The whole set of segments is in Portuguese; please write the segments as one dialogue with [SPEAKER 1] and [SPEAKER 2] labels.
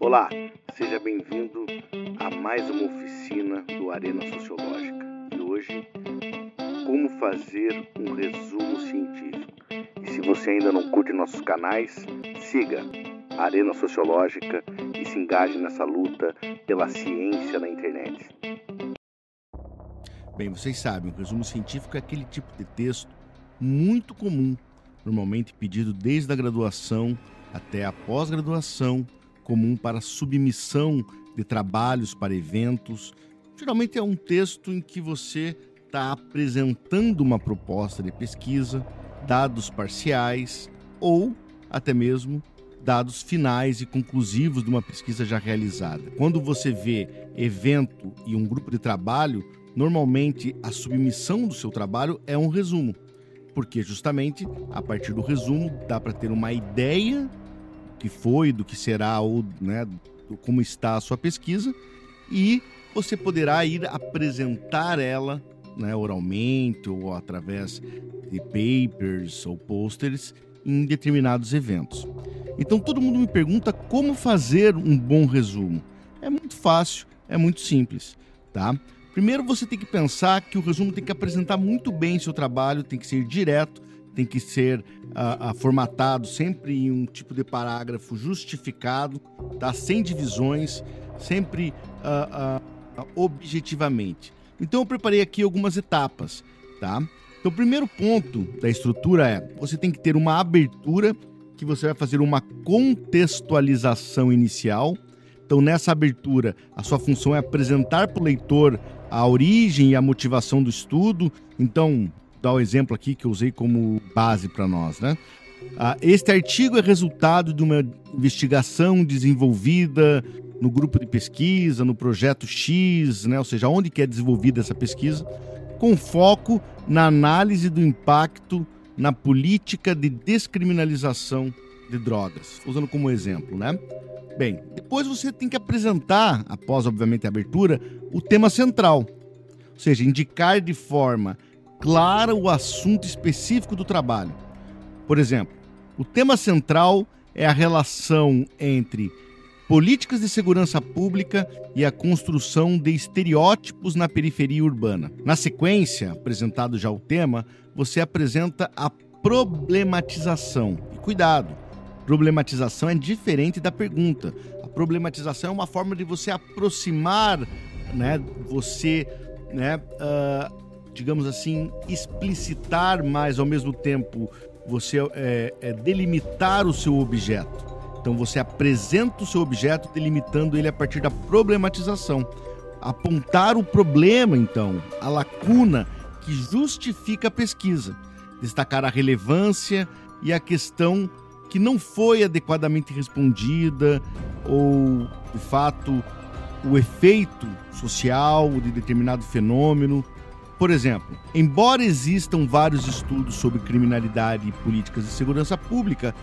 [SPEAKER 1] Olá, seja bem-vindo a mais uma oficina do Arena Sociológica. E hoje, como fazer um resumo científico. E se você ainda não curte nossos canais, siga a Arena Sociológica e se engaje nessa luta pela ciência na internet.
[SPEAKER 2] Bem, vocês sabem, o resumo científico é aquele tipo de texto muito comum, normalmente pedido desde a graduação até a pós-graduação, comum para submissão de trabalhos para eventos. Geralmente é um texto em que você está apresentando uma proposta de pesquisa, dados parciais ou até mesmo dados finais e conclusivos de uma pesquisa já realizada. Quando você vê evento e um grupo de trabalho, normalmente a submissão do seu trabalho é um resumo, porque justamente a partir do resumo dá para ter uma ideia do que foi, do que será ou como está a sua pesquisa, e você poderá ir apresentar ela oralmente ou através de papers ou posters em determinados eventos. Então todo mundo me pergunta como fazer um bom resumo. É muito fácil, é muito simples, tá? Primeiro você tem que pensar que o resumo tem que apresentar muito bem seu trabalho, tem que ser direto, tem que ser formatado sempre em um tipo de parágrafo justificado, tá? Sem divisões, sempre objetivamente. Então eu preparei aqui algumas etapas, tá? Então o primeiro ponto da estrutura é, você tem que ter uma abertura, que você vai fazer uma contextualização inicial. Então nessa abertura, a sua função é apresentar para o leitor a origem e a motivação do estudo. Então, dá o exemplo aqui que eu usei como base para nós, né? Este artigo é resultado de uma investigação desenvolvida no grupo de pesquisa, no projeto X, né? Ou seja, onde que é desenvolvida essa pesquisa, com foco na análise do impacto na política de descriminalização de drogas. Usando como exemplo, né? Bem, depois você tem que apresentar, após obviamente a abertura, o tema central. Ou seja, indicar de forma clara o assunto específico do trabalho. Por exemplo, o tema central é a relação entre políticas de segurança pública e a construção de estereótipos na periferia urbana. Na sequência, apresentado já o tema, você apresenta a problematização. E cuidado! Problematização é diferente da pergunta. A problematização é uma forma de você aproximar, digamos assim, explicitar mais, ao mesmo tempo você delimitar o seu objeto. Então você apresenta o seu objeto delimitando ele a partir da problematização. Apontar o problema, então, a lacuna que justifica a pesquisa. Destacar a relevância e a questão que não foi adequadamente respondida ou, de fato, o efeito social de determinado fenômeno. Por exemplo, embora existam vários estudos sobre criminalidade e políticas de segurança pública,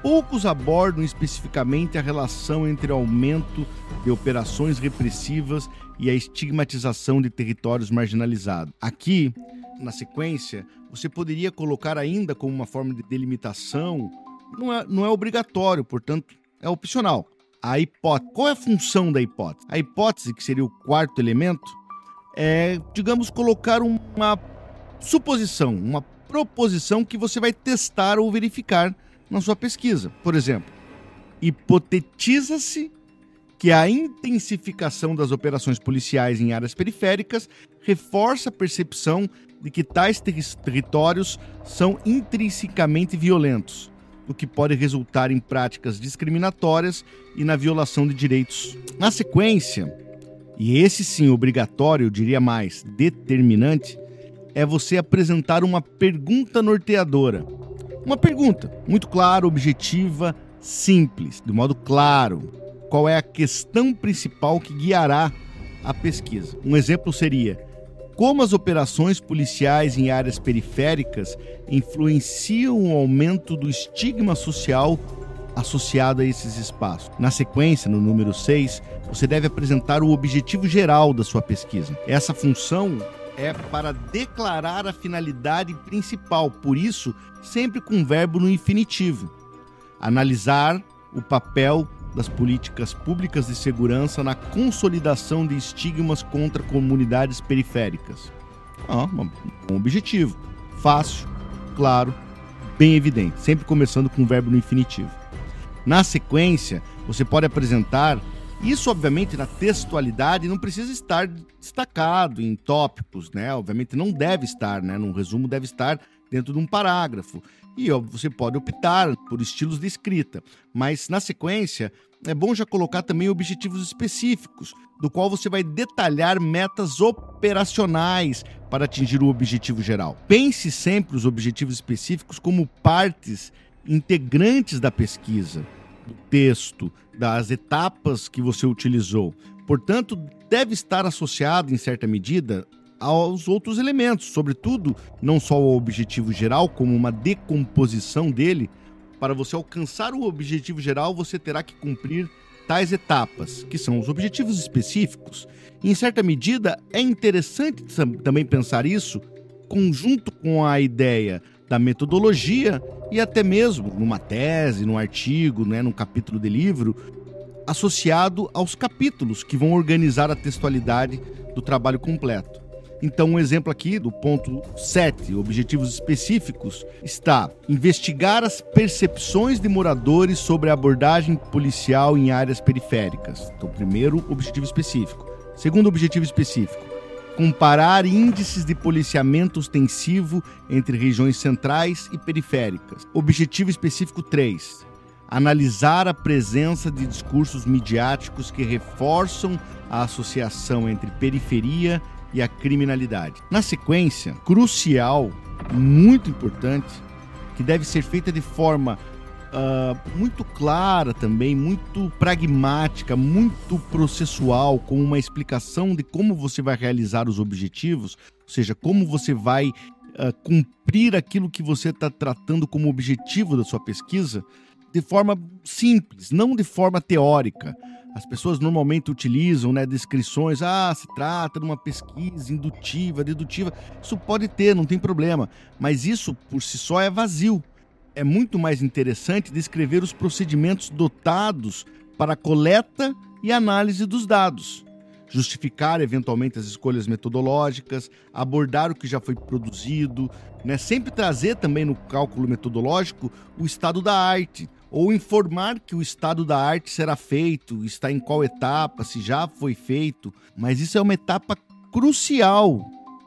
[SPEAKER 2] poucos abordam especificamente a relação entre o aumento de operações repressivas e a estigmatização de territórios marginalizados. Aqui, na sequência, você poderia colocar ainda como uma forma de delimitação. Não é obrigatório, portanto, é opcional. A hipótese. Qual é a função da hipótese? A hipótese, que seria o quarto elemento, é, digamos, colocar uma suposição, uma proposição que você vai testar ou verificar na sua pesquisa. Por exemplo, hipotetiza-se que a intensificação das operações policiais em áreas periféricas reforça a percepção de que tais territórios são intrinsecamente violentos, o que pode resultar em práticas discriminatórias e na violação de direitos. Na sequência, e esse sim obrigatório, eu diria mais, determinante, é você apresentar uma pergunta norteadora. Uma pergunta muito clara, objetiva, simples, de modo claro. Qual é a questão principal que guiará a pesquisa? Um exemplo seria: como as operações policiais em áreas periféricas influenciam o aumento do estigma social associado a esses espaços. Na sequência, no número 6, você deve apresentar o objetivo geral da sua pesquisa. Essa função é para declarar a finalidade principal, por isso, sempre com verbo no infinitivo. Analisar o papel das políticas públicas de segurança na consolidação de estigmas contra comunidades periféricas. Um objetivo fácil, claro, bem evidente, sempre começando com o verbo no infinitivo. Na sequência, você pode apresentar, isso obviamente na textualidade não precisa estar destacado em tópicos, né? Obviamente não deve estar, né? Num resumo deve estar dentro de um parágrafo. E você pode optar por estilos de escrita, mas na sequência é bom já colocar também objetivos específicos, do qual você vai detalhar metas operacionais para atingir o objetivo geral. Pense sempre os objetivos específicos como partes integrantes da pesquisa, do texto, das etapas que você utilizou. Portanto, deve estar associado, em certa medida, aos outros elementos, sobretudo, não só ao objetivo geral, como uma decomposição dele. Para você alcançar o objetivo geral, você terá que cumprir tais etapas, que são os objetivos específicos. E, em certa medida, é interessante também pensar isso conjunto com a ideia da metodologia e até mesmo numa tese, num artigo, né, num capítulo de livro, associado aos capítulos que vão organizar a textualidade do trabalho completo. Então, um exemplo aqui do ponto 7, objetivos específicos, está investigar as percepções de moradores sobre a abordagem policial em áreas periféricas. Então, primeiro, objetivo específico. Segundo objetivo específico, comparar índices de policiamento ostensivo entre regiões centrais e periféricas. Objetivo específico 3, analisar a presença de discursos midiáticos que reforçam a associação entre periferia e a criminalidade. Na sequência, crucial, muito importante, que deve ser feita de forma muito clara também, muito pragmática, muito processual, com uma explicação de como você vai realizar os objetivos, ou seja, como você vai cumprir aquilo que você está tratando como objetivo da sua pesquisa, de forma simples, não de forma teórica. As pessoas normalmente utilizam, né, descrições, se trata de uma pesquisa indutiva, dedutiva. Isso pode ter, não tem problema, mas isso por si só é vazio. É muito mais interessante descrever os procedimentos dotados para a coleta e análise dos dados, justificar eventualmente as escolhas metodológicas, abordar o que já foi produzido, né? Sempre trazer também no cálculo metodológico o estado da arte, ou informar que o estado da arte será feito, está em qual etapa, se já foi feito, mas isso é uma etapa crucial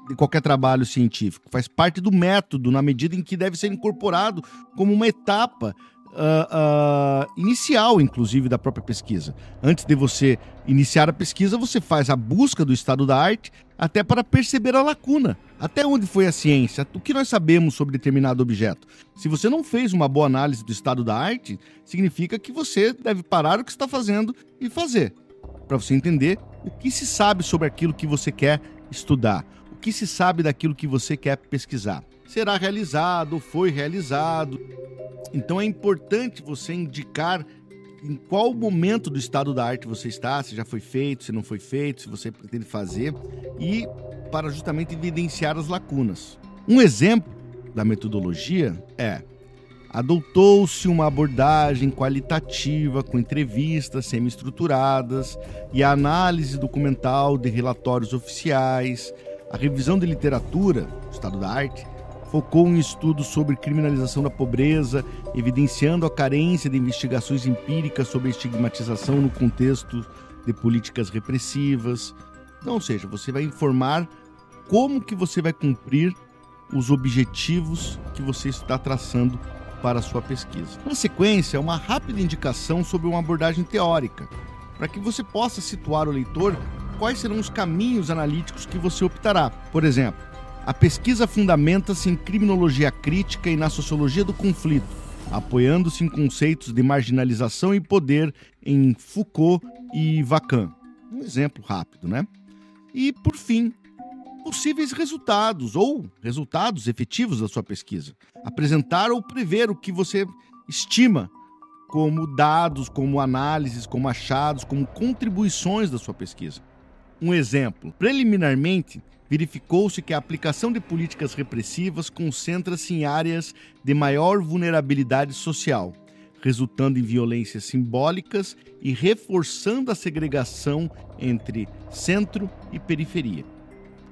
[SPEAKER 2] de qualquer trabalho científico, faz parte do método na medida em que deve ser incorporado como uma etapa inicial, inclusive, da própria pesquisa. Antes de você iniciar a pesquisa, você faz a busca do estado da arte até para perceber a lacuna. Até onde foi a ciência? O que nós sabemos sobre determinado objeto? Se você não fez uma boa análise do estado da arte, significa que você deve parar o que está fazendo e fazer, para você entender o que se sabe sobre aquilo que você quer estudar, o que se sabe daquilo que você quer pesquisar. Será realizado, foi realizado. Então é importante você indicar em qual momento do estado da arte você está, se já foi feito, se não foi feito, se você pretende fazer, e para justamente evidenciar as lacunas. Um exemplo da metodologia é: adotou-se uma abordagem qualitativa com entrevistas semi-estruturadas e a análise documental de relatórios oficiais. A revisão de literatura, estado da arte, focou em estudos sobre criminalização da pobreza, evidenciando a carência de investigações empíricas sobre a estigmatização no contexto de políticas repressivas. Então, ou seja, você vai informar como que você vai cumprir os objetivos que você está traçando para a sua pesquisa. Na sequência, uma rápida indicação sobre uma abordagem teórica, para que você possa situar o leitor quais serão os caminhos analíticos que você optará. Por exemplo, a pesquisa fundamenta-se em criminologia crítica e na sociologia do conflito, apoiando-se em conceitos de marginalização e poder em Foucault e Lacan. Um exemplo rápido, né? E, por fim, possíveis resultados ou resultados efetivos da sua pesquisa. Apresentar ou prever o que você estima como dados, como análises, como achados, como contribuições da sua pesquisa. Um exemplo, preliminarmente, verificou-se que a aplicação de políticas repressivas concentra-se em áreas de maior vulnerabilidade social, resultando em violências simbólicas e reforçando a segregação entre centro e periferia.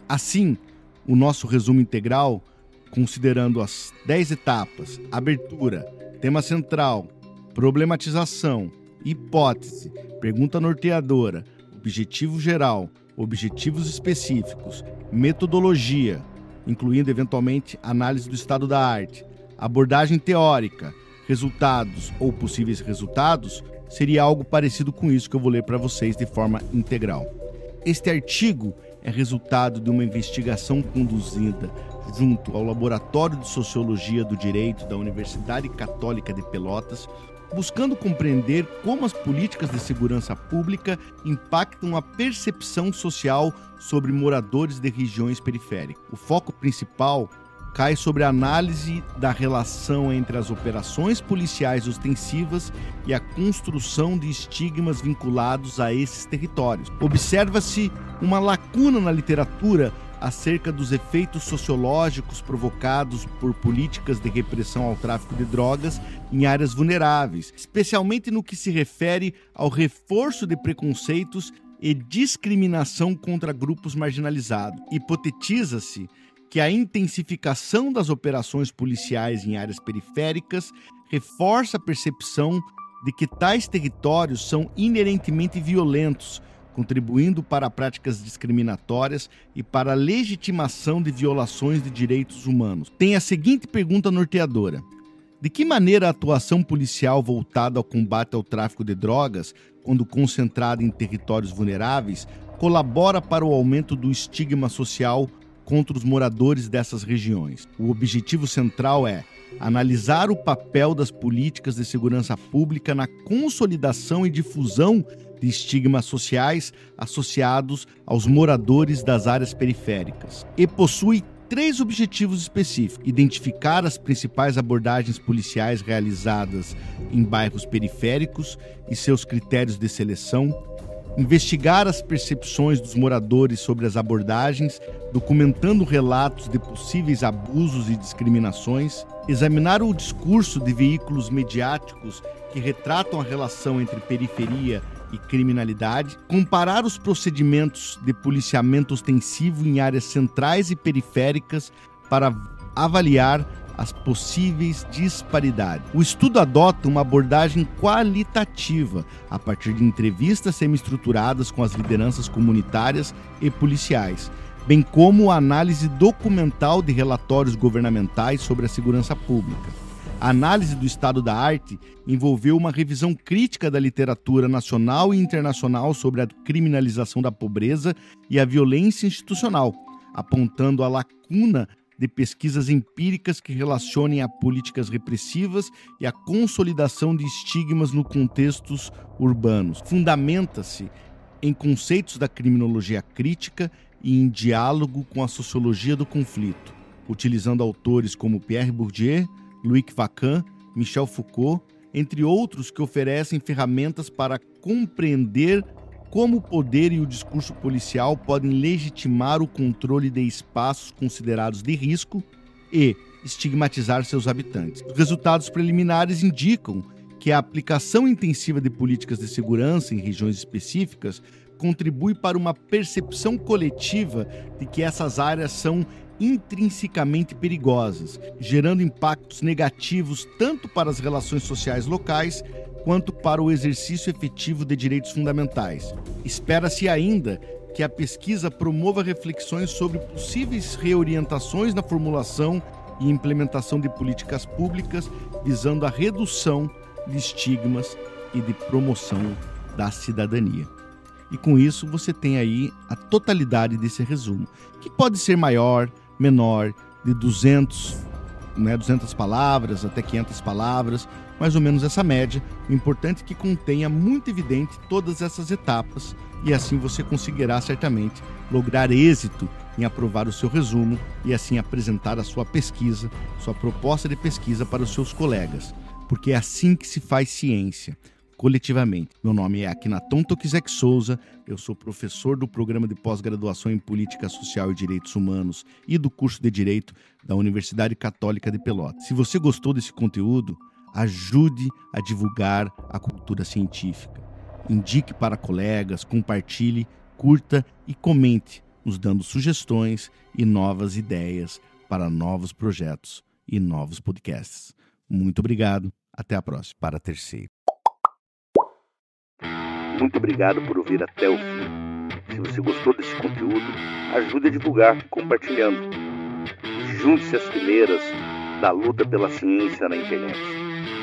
[SPEAKER 2] Assim, o nosso resumo integral, considerando as 10 etapas: abertura, tema central, problematização, hipótese, pergunta norteadora, objetivo geral, objetivos específicos, metodologia, incluindo eventualmente análise do estado da arte, abordagem teórica, resultados ou possíveis resultados, seria algo parecido com isso que eu vou ler para vocês de forma integral. Este artigo é resultado de uma investigação conduzida junto ao Laboratório de Sociologia do Direito da Universidade Católica de Pelotas, buscando compreender como as políticas de segurança pública impactam a percepção social sobre moradores de regiões periféricas. O foco principal cai sobre a análise da relação entre as operações policiais ostensivas e a construção de estigmas vinculados a esses territórios. Observa-se uma lacuna na literatura acerca dos efeitos sociológicos provocados por políticas de repressão ao tráfico de drogas em áreas vulneráveis, especialmente no que se refere ao reforço de preconceitos e discriminação contra grupos marginalizados. Hipotetiza-se que a intensificação das operações policiais em áreas periféricas reforça a percepção de que tais territórios são inerentemente violentos, contribuindo para práticas discriminatórias e para a legitimação de violações de direitos humanos. Tem a seguinte pergunta norteadora: de que maneira a atuação policial voltada ao combate ao tráfico de drogas, quando concentrada em territórios vulneráveis, colabora para o aumento do estigma social contra os moradores dessas regiões? O objetivo central é analisar o papel das políticas de segurança pública na consolidação e difusão de estigmas sociais associados aos moradores das áreas periféricas. E possui 3 objetivos específicos: identificar as principais abordagens policiais realizadas em bairros periféricos e seus critérios de seleção, investigar as percepções dos moradores sobre as abordagens, documentando relatos de possíveis abusos e discriminações, examinar o discurso de veículos mediáticos que retratam a relação entre periferia e criminalidade, comparar os procedimentos de policiamento ostensivo em áreas centrais e periféricas para avaliar as possíveis disparidades. O estudo adota uma abordagem qualitativa a partir de entrevistas semi-estruturadas com as lideranças comunitárias e policiais, bem como a análise documental de relatórios governamentais sobre a segurança pública. A análise do estado da arte envolveu uma revisão crítica da literatura nacional e internacional sobre a criminalização da pobreza e a violência institucional, apontando a lacuna de pesquisas empíricas que relacionem a políticas repressivas e a consolidação de estigmas no contextos urbanos. Fundamenta-se em conceitos da criminologia crítica e em diálogo com a sociologia do conflito, utilizando autores como Pierre Bourdieu, Louis Vacan, Michel Foucault, entre outros, que oferecem ferramentas para compreender como o poder e o discurso policial podem legitimar o controle de espaços considerados de risco e estigmatizar seus habitantes. Os resultados preliminares indicam que a aplicação intensiva de políticas de segurança em regiões específicas contribui para uma percepção coletiva de que essas áreas são intrinsecamente perigosas, gerando impactos negativos tanto para as relações sociais locais quanto para o exercício efetivo de direitos fundamentais. Espera-se ainda que a pesquisa promova reflexões sobre possíveis reorientações na formulação e implementação de políticas públicas visando a redução de estigmas e de promoção da cidadania. E com isso você tem aí a totalidade desse resumo, que pode ser maior, menor, de 200 palavras até 500 palavras, mais ou menos essa média. O importante é que contenha muito evidente todas essas etapas e assim você conseguirá certamente lograr êxito em aprovar o seu resumo e assim apresentar a sua pesquisa, sua proposta de pesquisa para os seus colegas, porque é assim que se faz ciência, coletivamente. Meu nome é Akinaton Tokizek Souza, eu sou professor do Programa de Pós-Graduação em Política Social e Direitos Humanos e do curso de Direito da Universidade Católica de Pelotas. Se você gostou desse conteúdo, ajude a divulgar a cultura científica. Indique para colegas, compartilhe, curta e comente, nos dando sugestões e novas ideias para novos projetos e novos podcasts. Muito obrigado. Até a próxima. Para Terceiro.
[SPEAKER 1] Muito obrigado por ouvir até o fim. Se você gostou desse conteúdo, ajude a divulgar compartilhando. Junte-se às fileiras da luta pela ciência na internet.